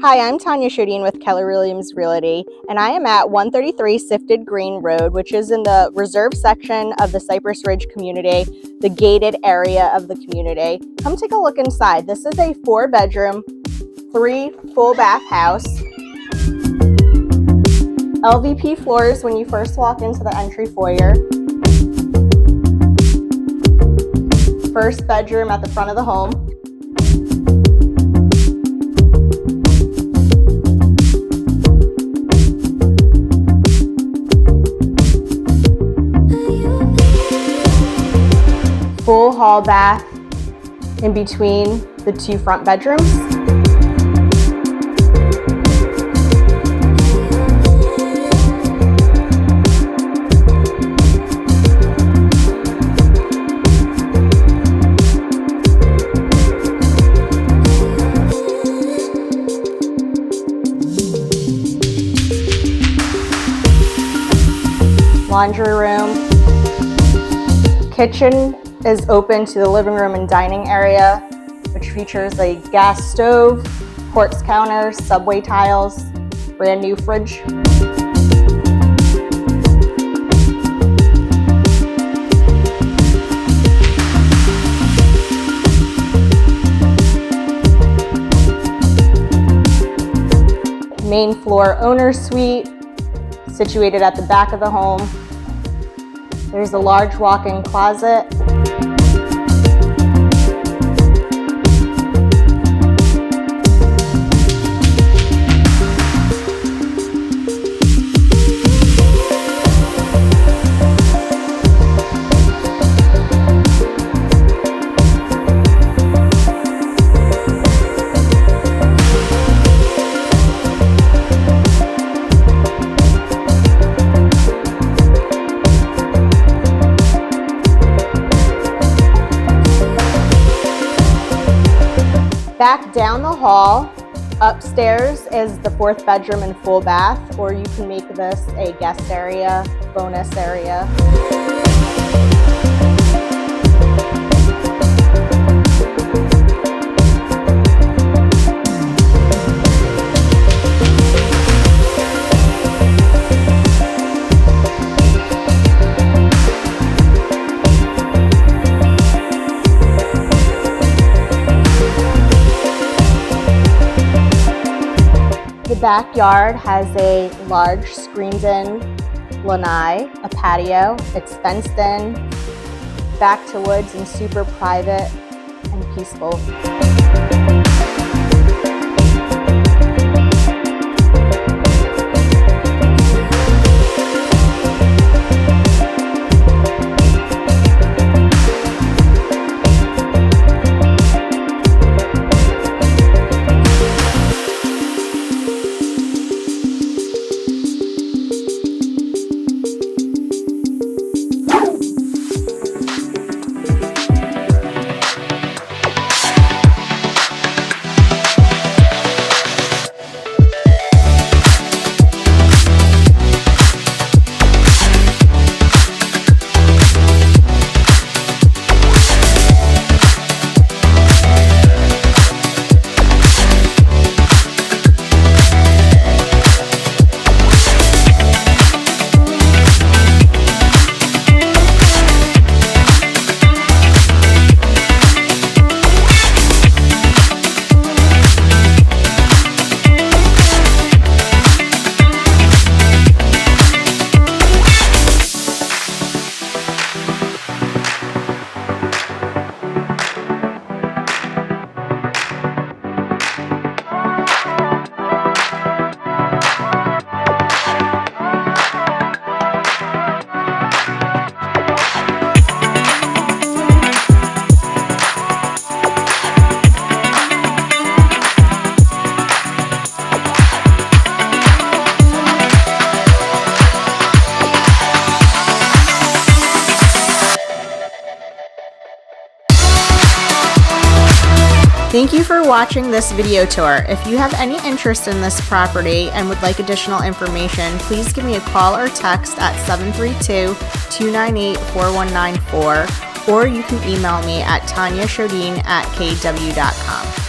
Hi, I'm Tanya Shodine with Keller Williams Realty, and I am at 133 Sifted Green Road, which is in the reserve section of the Cypress Ridge community, the gated area of the community. Come take a look inside. This is a 4-bedroom, 3 full bath house. LVP floors when you first walk into the entry foyer. First bedroom at the front of the home. Full hall bath in between the 2 front bedrooms. Laundry room. Kitchen is open to the living room and dining area, which features a gas stove, quartz counters, subway tiles, brand new fridge. Main floor owner's suite, situated at the back of the home. There's a large walk-in closet. Back down the hall, upstairs is the 4th bedroom and full bath, or you can make this a guest area, bonus area. The backyard has a large screened-in lanai, a patio. It's fenced in, back to woods, and super private and peaceful. Thank you for watching this video tour. If you have any interest in this property and would like additional information, please give me a call or text at 732-298-4194, or you can email me at tanyashodine@kw.com.